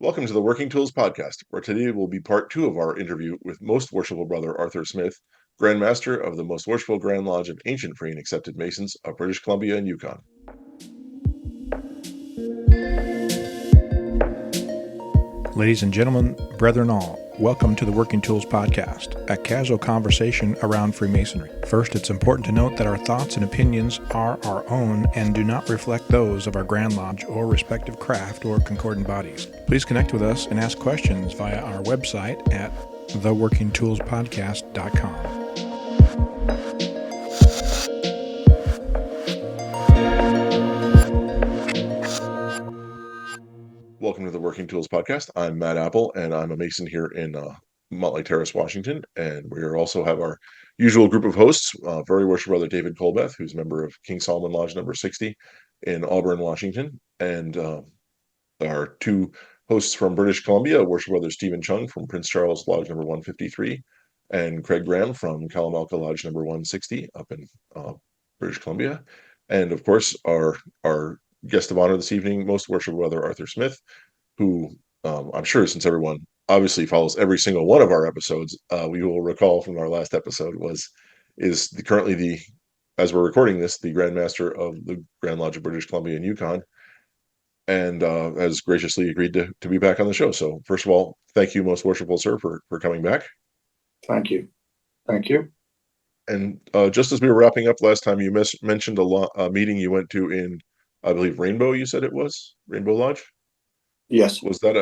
Welcome to the Working Tools Podcast, where today will be part two of our interview with Most Worshipful Brother Arthur Smith, Grand Master of the Most Worshipful Grand Lodge of Ancient Free and Accepted Masons of British Columbia and Yukon. Ladies and gentlemen, brethren all, welcome to the Working Tools Podcast, a casual conversation around Freemasonry. First, it's important to note that our thoughts and opinions are our own and do not reflect those of our Grand Lodge or respective craft or concordant bodies. Please connect with us and ask questions via our website at theworkingtoolspodcast.com. Welcome to the Working Tools Podcast. I'm Matt Appel, and I'm a Mason here in Motley Terrace, Washington. And we also have our usual group of hosts, Very Worshipful Brother David Colbeth, who's a member of King Solomon Lodge number 60 in Auburn, Washington, and our two hosts from British Columbia, Worshipful Brother Stephen Chung from Prince Charles Lodge number 153, and Craig Graham from Kalamalka Lodge number 160 up in British Columbia. And of course, our guest of honor this evening, Most Worshipful Brother Arthur Smith, who I'm sure, since everyone obviously follows every single one of our episodes, we will recall from our last episode is currently as we're recording this, the Grand Master of the Grand Lodge of British Columbia and Yukon, and has graciously agreed to be back on the show. So first of all, thank you, Most Worshipful Sir, for coming back. Thank you. And just as we were wrapping up last time, you mentioned a meeting you went to in, I believe, Rainbow. You said it was Rainbow Lodge. Yes. Was that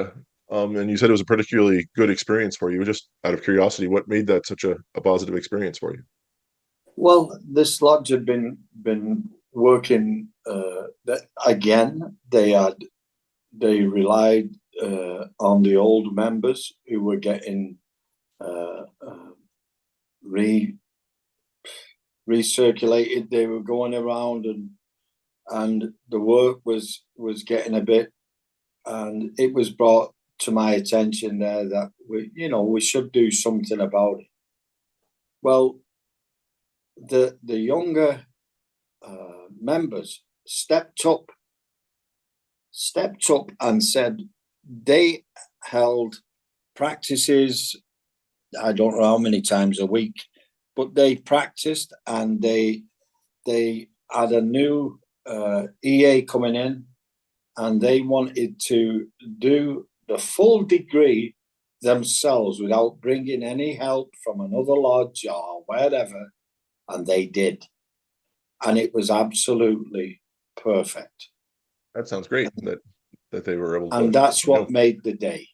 and you said it was a particularly good experience for you. Just out of curiosity, what made that such a positive experience for you? Well, this lodge had been working again. They relied on the old members who were getting recirculated. They were going around and the work was getting a bit, and it was brought to my attention there that we should do something about it. Well, the younger members stepped up and said they held practices, I don't know how many times a week, but they practiced, and they had a new EA coming in, and they wanted to do the full degree themselves without bringing any help from another lodge or wherever, and they did, and it was absolutely perfect. That sounds great. That they were able to, and that's what made the day.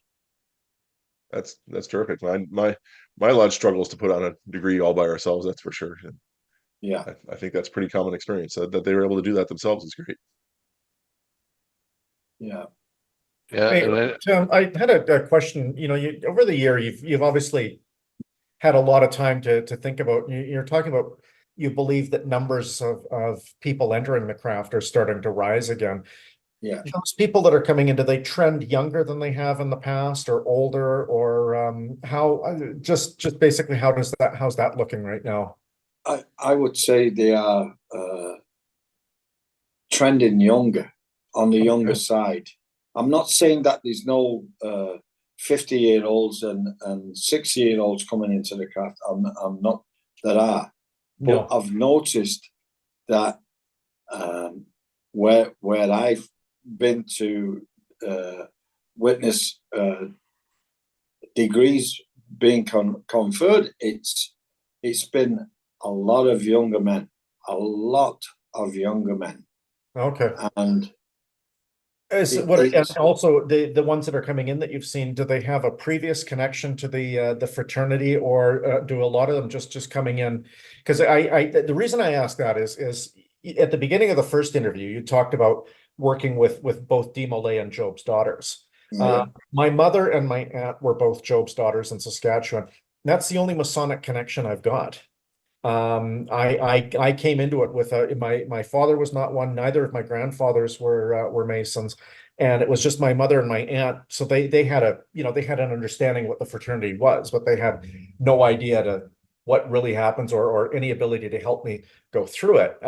That's terrific. My lodge struggles to put on a degree all by ourselves. That's for sure. Yeah, I think that's pretty common experience. That they were able to do that themselves is great. Yeah. Hey, Tim, I had a question. Over the year, you've obviously had a lot of time to think about. You're talking about, you believe that numbers of people entering the craft are starting to rise again. Yeah. Those people that are coming in, do they trend younger than they have in the past, or older, or how? Just basically, how's that looking right now? I would say they are trending younger, on the younger side. I'm not saying that there's no 50-year-olds and 60-year-olds coming into the craft. I'm not. There are, but No. I've noticed that where I've been to witness degrees being conferred, it's been a lot of younger men. Okay. And and also the ones that are coming in that you've seen, do they have a previous connection to the fraternity, or do a lot of them just coming in? Because the reason I ask that is at the beginning of the first interview, you talked about working with both De Molay and Job's daughters. My mother and my aunt were both Job's daughters in Saskatchewan. That's the only Masonic connection I've got. I came into it with my father was not one. Neither of my grandfathers were Masons, and it was just my mother and my aunt. So they had an understanding what the fraternity was, but they had no idea to what really happens or any ability to help me go through it.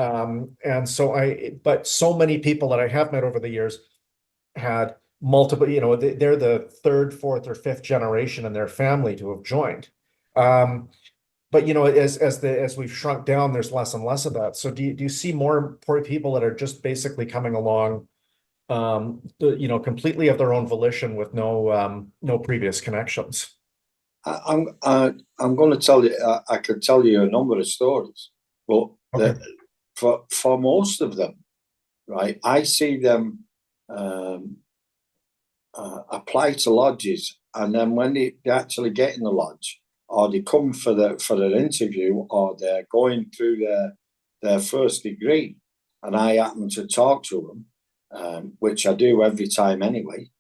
But so many people that I have met over the years had multiple, they're the third, fourth, or fifth generation in their family to have joined. But as we've shrunk down, there's less and less of that. So do you see more people that are just basically coming along, completely of their own volition with no previous connections? I'm going to tell you. I could tell you a number of stories, but Okay. For most of them, right, I see them apply to lodges, and then when they actually get in the lodge, or they come for their interview, or they're going through their first degree, and I happen to talk to them, which I do every time anyway,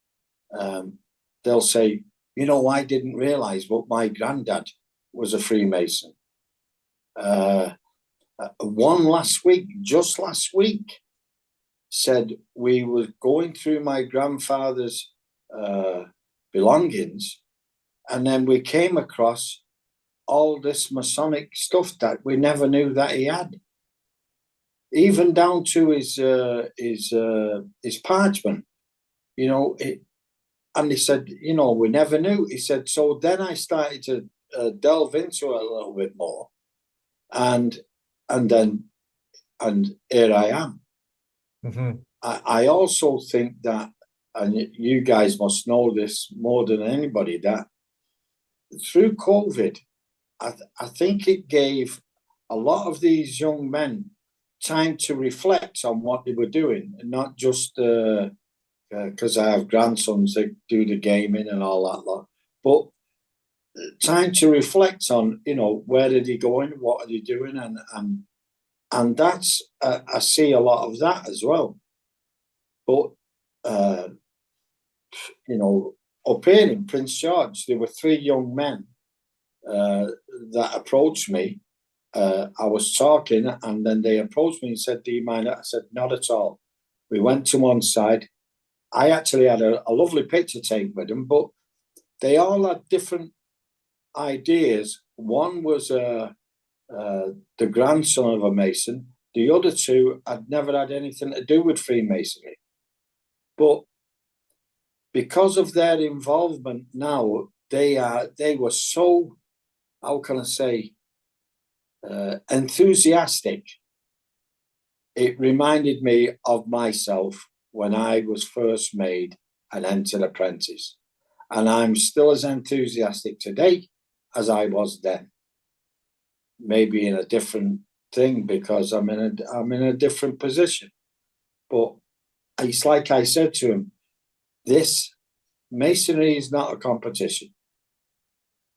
they'll say, I didn't realize, but my granddad was a Freemason. One just last week, said we were going through my grandfather's belongings, and then we came across all this Masonic stuff that we never knew that he had, even down to his parchment, and he said, we never knew. He said, so then I started to delve into it a little bit more, and here I am. Mm-hmm. I also think that, and you guys must know this more than anybody, that through COVID, I think it gave a lot of these young men time to reflect on what they were doing, and not just because I have grandsons that do the gaming and all that lot, but time to reflect on, where are they going, what are they doing, and that's I see a lot of that as well. But up here in Prince George, there were 3 young men that approached me. I was talking, and then they approached me and said, "Do you mind?" I said, "Not at all." We went to one side. I actually had a lovely picture taken with them, but they all had different ideas. One was the grandson of a Mason. The other 2 had never had anything to do with Freemasonry. But because of their involvement now, they were so, how can I say, enthusiastic. It reminded me of myself when I was first made an entered apprentice. And I'm still as enthusiastic today as I was then. Maybe in a different thing, because I'm in a different position. But it's like I said to him, this Masonry is not a competition.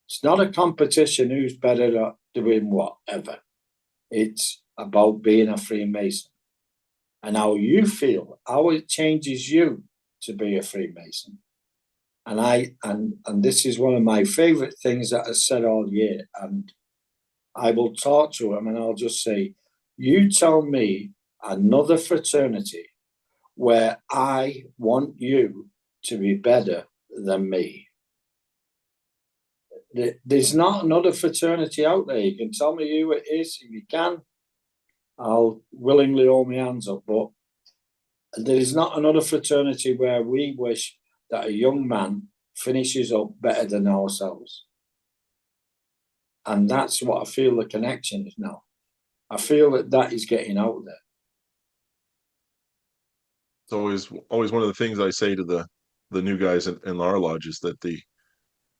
It's not a competition who's better at doing whatever. It's about being a Freemason and how you feel, how it changes you to be a Freemason. And this is one of my favorite things that I said all year. And I will talk to him and I'll just say, you tell me another fraternity where I want you to be better than me. There's not another fraternity out there. You can tell me who it is. If you can, I'll willingly hold my hands up. But there is not another fraternity where we wish that a young man finishes up better than ourselves. And that's what I feel the connection is now. I feel that is getting out there. It's always one of the things I say to the new guys in our lodge is that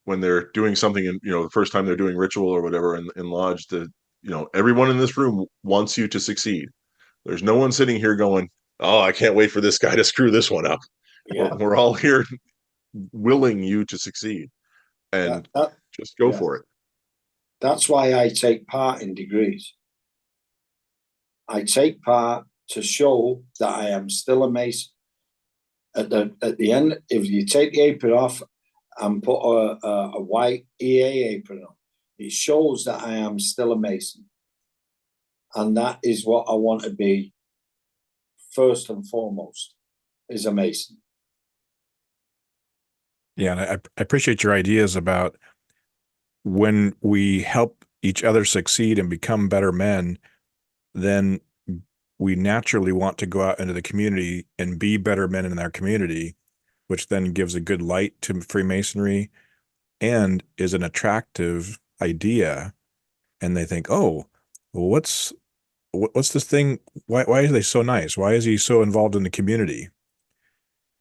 when they're doing something, and the first time they're doing ritual or whatever in lodge, everyone in this room wants you to succeed. There's no one sitting here going, "Oh, I can't wait for this guy to screw this one up." Yeah. We're all here willing you to succeed, and just go for it. That's why I take part in degrees. I take part to show that I am still a Mason. At the end, if you take the apron off and put a white EA apron on, it shows that I am still a Mason. And that is what I want to be first and foremost, is a Mason. Yeah, and I appreciate your ideas about when we help each other succeed and become better men, then we naturally want to go out into the community and be better men in our community. which then gives a good light to Freemasonry and is an attractive idea. And they think, oh, well, what's this thing? Why are they so nice? Why is he so involved in the community?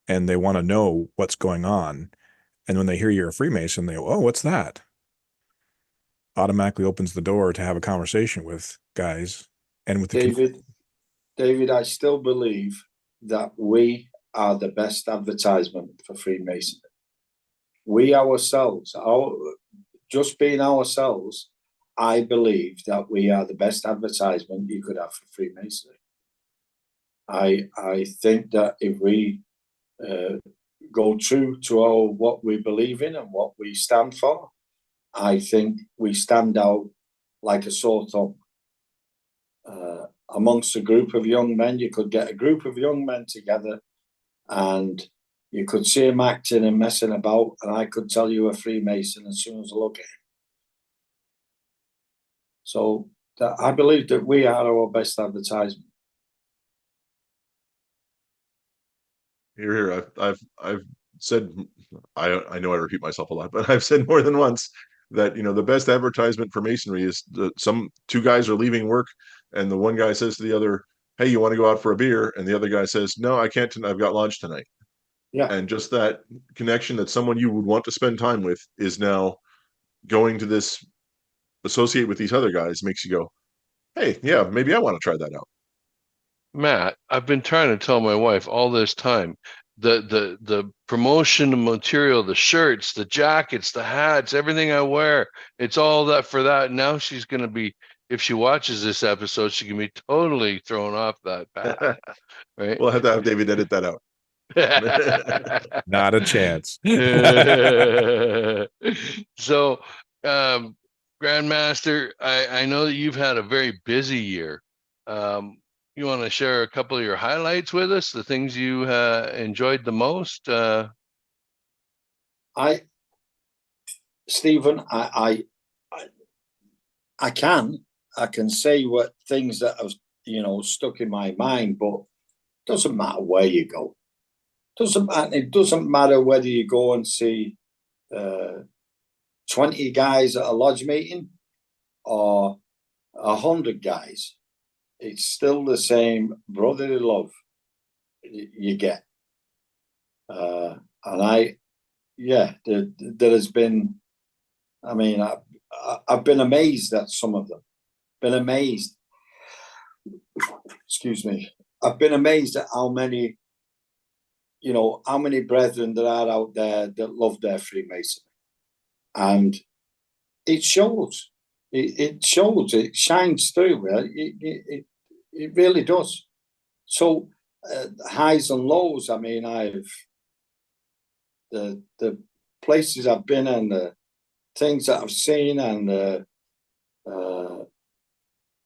And they want to know what's going on. And when they hear you're a Freemason, they go, oh, what's that? Automatically opens the door to have a conversation with guys and with the David, I still believe that we are the best advertisement for Freemasonry. We ourselves, just being ourselves, I believe that we are the best advertisement you could have for Freemasonry. I think that if we go true to what we believe in and what we stand for, I think we stand out like a sore thumb. Amongst a group of young men, you could get a group of young men together and you could see them acting and messing about, and I could tell you a Freemason as soon as I look at him. So I believe that we are our best advertisement. Here, I've said, I know I repeat myself a lot, but I've said more than once that, the best advertisement for Masonry is two guys are leaving work and the one guy says to the other, hey, you want to go out for a beer? And the other guy says, no, I can't. I've got lunch tonight. Yeah. And just that connection that someone you would want to spend time with is now going to this, associate with these other guys, makes you go, hey, yeah, maybe I want to try that out. Matt, I've been trying to tell my wife all this time, the promotion material, the shirts, the jackets, the hats, everything I wear, it's all that for that. Now she's going to be, if she watches this episode, she can be totally thrown off that path, right? We'll have to have David edit that out. Not a chance. So, Grandmaster, I know that you've had a very busy year. You want to share a couple of your highlights with us, the things you enjoyed the most? Stephen, I can say what things that have stuck in my mind, but it doesn't matter where you go. It doesn't matter whether you go and see 20 guys at a lodge meeting or 100 guys. It's still the same brotherly love you get. There has been, I've been amazed at some of them. Been amazed. Excuse me. I've been amazed at how many brethren there are out there that love their Freemasonry. And it shows. It shows. It shines through. It really does. So highs and lows. The places I've been and the things that I've seen, and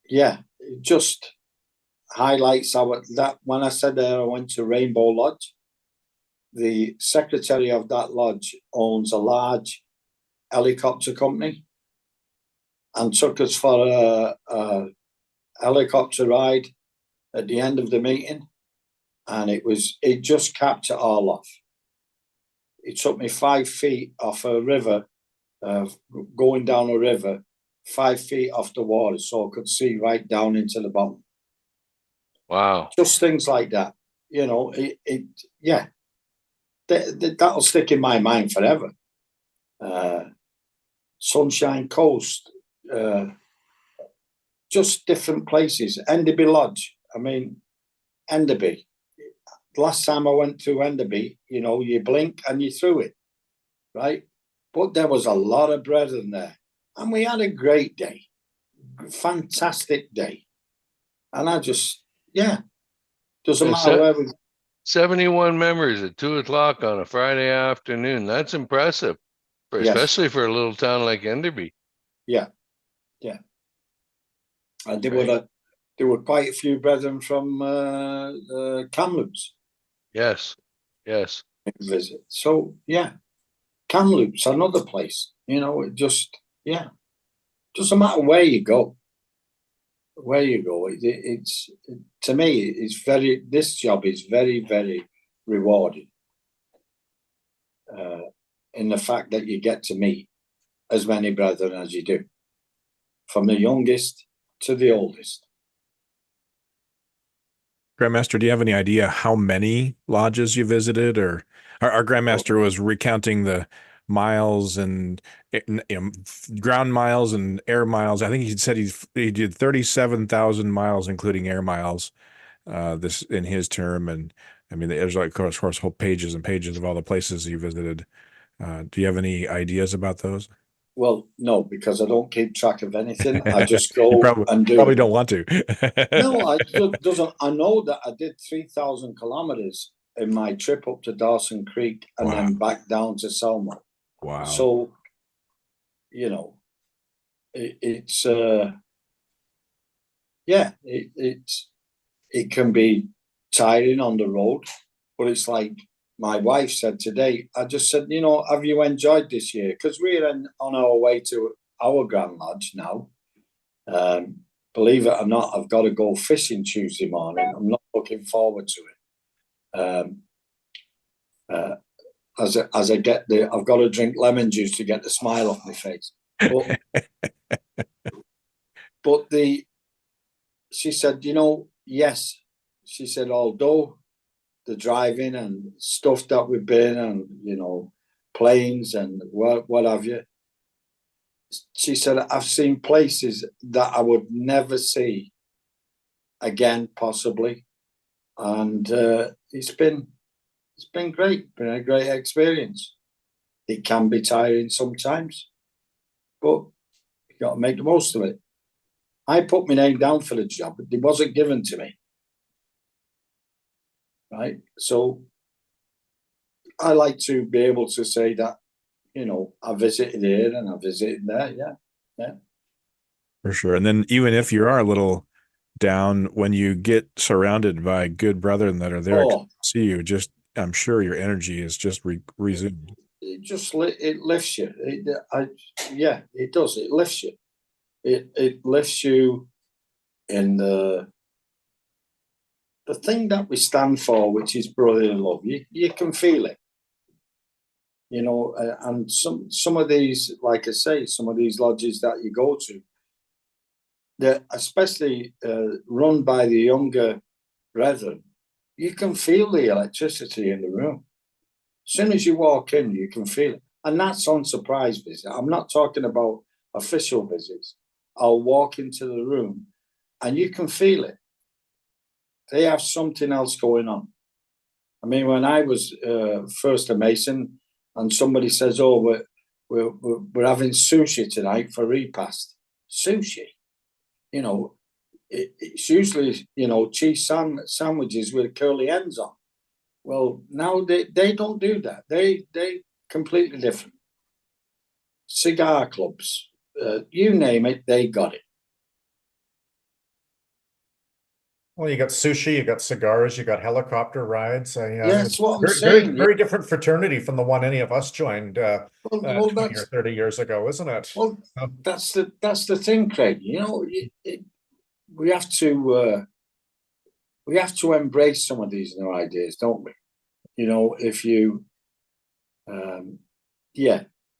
it just highlights that when I said that I went to Rainbow Lodge, the secretary of that lodge owns a large helicopter company and took us for a helicopter ride at the end of the meeting, and it just capped it all off. It took me 5 feet off a river, going down a river, 5 feet off the water, so I could see right down into the bottom. Wow. Just things like that. That'll stick in my mind forever. Sunshine Coast, just different places. Enderby Lodge. Enderby. Last time I went to Enderby, you blink and you're through it, right? But there was a lot of brethren there, and we had a great day, fantastic day. And doesn't matter where we. 71 members at 2:00 on a Friday afternoon. That's impressive, especially for a little town like Enderby. Yeah. And there were quite a few brethren from Kamloops. Yes. Visit. So Kamloops, another place. It just doesn't matter where you go. It's to me, this job is very, very rewarding. in the fact that you get to meet as many brethren as you do, from the youngest to the oldest. Grandmaster, do you have any idea how many lodges you visited? Or our Grandmaster was recounting the miles and ground miles and air miles. I think he said he did 37,000 miles, including air miles, this in his term. And I mean, there's like, of course, whole pages and pages of all the places you visited. Do you have any ideas about those? Well, no, because I don't keep track of anything. I just go You probably, and do probably it. don't want to. No, I know that I did 3,000 kilometers in my trip up to Dawson Creek and Wow. then back down to Selma. Wow. So, you know, it can be tiring on the road, but it's like my wife said today. I just said, you know, have you enjoyed this year? Because we're on our way to our Grand Lodge now. Believe it or not, I've got to go fishing Tuesday morning. I'm not looking forward to it. As I get there, I've got to drink lemon juice to get the smile off my face. But she said, you know, yes. She said, although the driving and stuff that we've been and, you know, planes and what have you, she said, I've seen places that I would never see again, possibly. And it's been great, been a great experience. It can be tiring sometimes, but you got to make the most of it. I put my name down for the job, but it wasn't given to me. Right? So I like to be able to say that, you know, I visited here and I visited there. Yeah. For sure. And then even if you are a little down, when you get surrounded by good brethren that are there to see you, just I'm sure your energy is just resumed. It lifts you. It does. It lifts you. It lifts you in the thing that we stand for, which is brotherly love. You can feel it. You know, and some of these, like I say, some of these lodges that you go to, they're especially run by the younger brethren, you can feel the electricity in the room. As soon as you walk in, you can feel it. And that's on surprise visit. I'm not talking about official visits. I'll walk into the room and you can feel it. They have something else going on. I mean, when I was first a Mason and somebody says, oh, we're having sushi tonight for repast. Sushi? You know, it's usually, you know, cheese sandwiches with curly ends on. Well, now they don't do that. They completely different. Cigar clubs, you name it, they got it. Well, you got sushi, you got cigars, you got helicopter rides. Yeah, that's what I'm Very, saying. very different fraternity from the one any of us joined 20 or 30 years ago, isn't it? Well, that's the thing, Craig. You know, we have to embrace some of these new ideas, don't we? You know, if you, I'm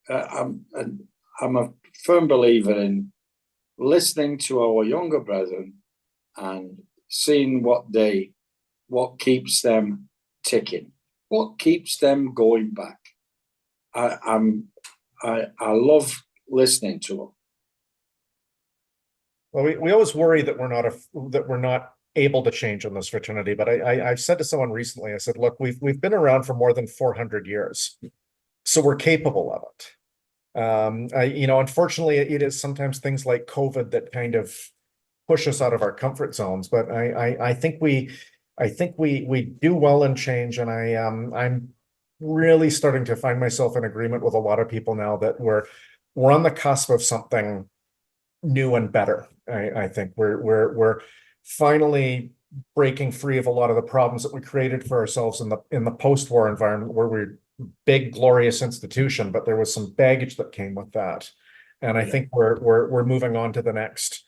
a firm believer in listening to our younger brethren and seeing what keeps them ticking, what keeps them going back. I love listening to them. Well, we always worry that we're not able to change in this fraternity, but I've said to someone recently, I said, look, we've been around for more than 400 years, so we're capable of it. You know, unfortunately, it is sometimes things like COVID that kind of push us out of our comfort zones, but I think we do well in change, and I'm really starting to find myself in agreement with a lot of people now that we're on the cusp of something new and better. I think we're finally breaking free of a lot of the problems that we created for ourselves in the post-war environment, where we're big, glorious institution, but there was some baggage that came with that. And I think we're moving on to the next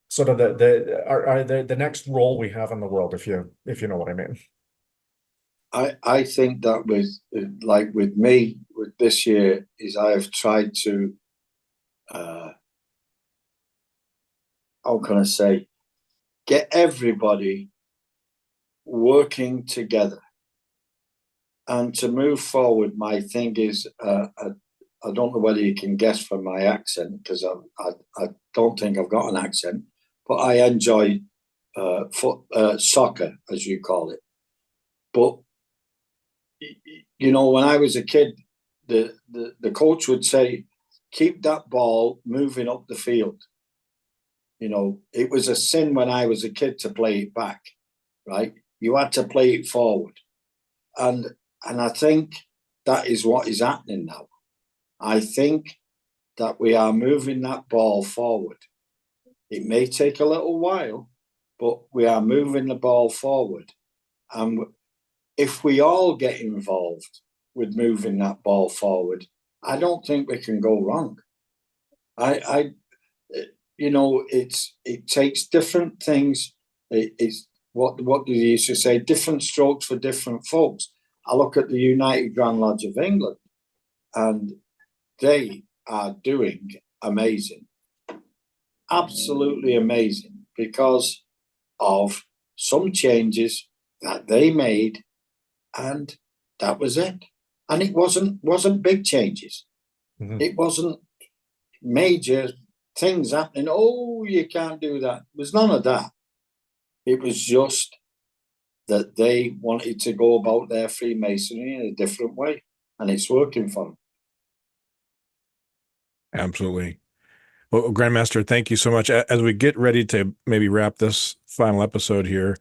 sort of the next role we have in the world, if you know what I mean. I think that with me, with this year, is I have tried to, how can I say, get everybody working together. And to move forward, my thing is, I don't know whether you can guess from my accent, because I don't think I've got an accent, but I enjoy soccer, as you call it. But, you know, when I was a kid, the coach would say, keep that ball moving up the field. You know, it was a sin when I was a kid to play it back, right? You had to play it forward. And I think that is what is happening now. I think that we are moving that ball forward. It may take a little while, but we are moving the ball forward. And if we all get involved with moving that ball forward, I don't think we can go wrong. You know, it takes different things. It's what do you used to say? Different strokes for different folks. I look at the United Grand Lodge of England, and they are doing amazing, absolutely amazing, because of some changes that they made, and that was it. And it wasn't big changes. Mm-hmm. It wasn't major things happening. Oh, you can't do that. It was none of that. It was just that they wanted to go about their Freemasonry in a different way, and it's working for them. Absolutely. Well, Grandmaster, thank you so much. As we get ready to maybe wrap this final episode here,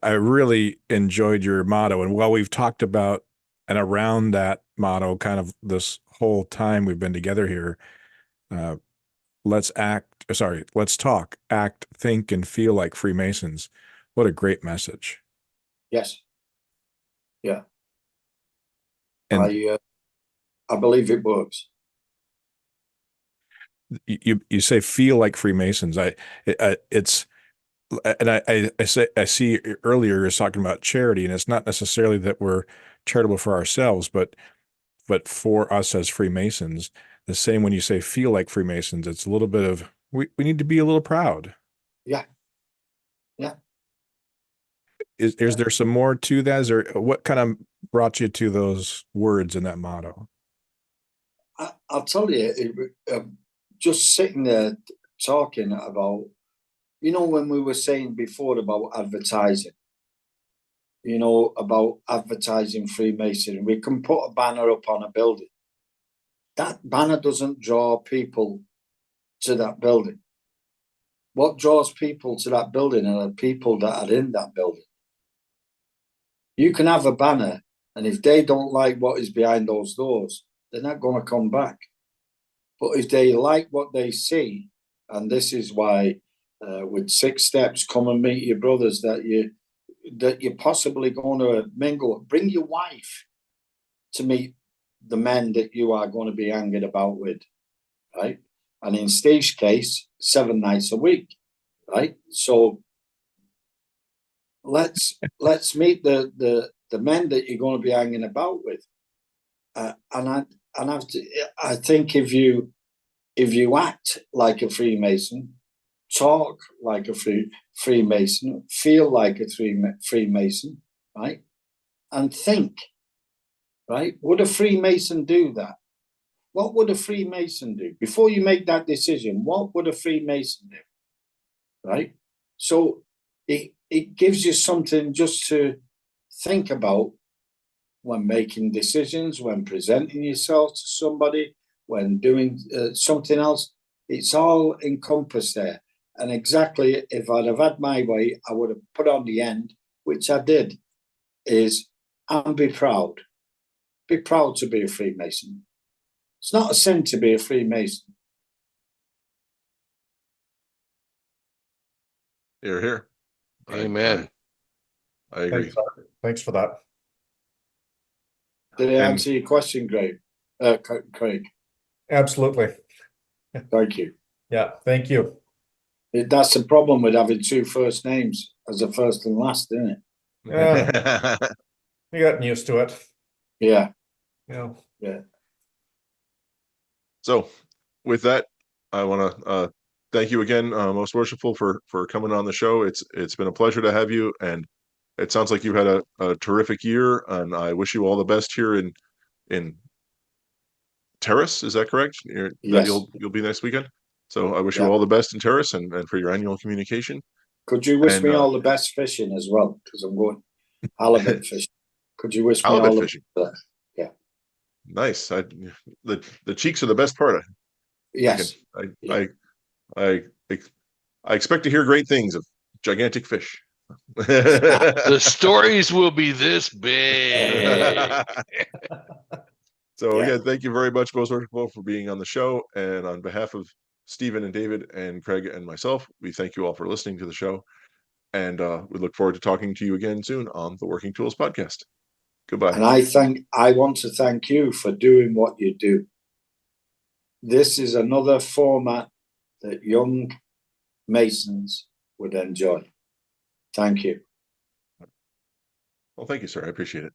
I really enjoyed your motto. And while we've talked about and around that motto kind of this whole time we've been together here, let's talk, act, think, and feel like Freemasons. What a great message. Yes. Yeah. And I believe it works. You say feel like Freemasons. I see earlier you were talking about charity, and it's not necessarily that we're charitable for ourselves, but for us as Freemasons. The same when you say feel like Freemasons, it's a little bit of we need to be a little proud. Yeah. Yeah. Is there some more to that? Or what kind of brought you to those words in that motto? I'll tell you, just sitting there talking about, you know, when we were saying before about advertising, you know, about advertising Freemasonry, we can put a banner up on a building. That banner doesn't draw people to that building. What draws people to that building are the people that are in that building. You can have a banner, and if they don't like what is behind those doors, they're not going to come back. But if they like what they see, and this is why with 6 steps, come and meet your brothers, that you're possibly going to mingle. Bring your wife to meet the men that you are going to be hanging about with, right? And in Steve's case, 7 nights a week, right? So let's meet the men that you're going to be hanging about with, I think if you act like a Freemason, talk like a Freemason, feel like a Freemason, right, and think, right, would a Freemason do that? What would a Freemason do? Before you make that decision, what would a Freemason do? Right? So it gives you something just to think about when making decisions, when presenting yourself to somebody, when doing something else. It's all encompassed there. And exactly, if I'd have had my way, I would have put on the end, which I did, is and be proud. Be proud to be a Freemason. It's not a sin to be a Freemason. You're here. Amen. I agree. Thanks for that. Did I answer your question, Craig? Absolutely. Thank you. Yeah, thank you. That's the problem with having 2 first names as a first and last, isn't it? Yeah. You got used to it. Yeah. Yeah. Yeah. So with that, I want to thank you again, most worshipful, for coming on the show. It's been a pleasure to have you, and it sounds like you had a terrific year, and I wish you all the best here in Terrace. Is that correct? That Yes. you'll be next weekend. So I wish you Yeah. all the best in Terrace and for your annual communication. Could you wish And, me all the best fishing as well? Because I'm going halibut fishing. Could you wish me halibut all fishing. the best? Yeah. Nice. The cheeks are the best part. Yes. I expect to hear great things of gigantic fish. The stories will be this big. So Yeah. again, thank you very much, most worshipful, for being on the show. And on behalf of Stephen and David and Craig and myself, we thank you all for listening to the show. And we look forward to talking to you again soon on the Working Tools podcast. Goodbye. And I want to thank you for doing what you do. This is another format that young Masons would enjoy. Thank you. Well, thank you, sir. I appreciate it.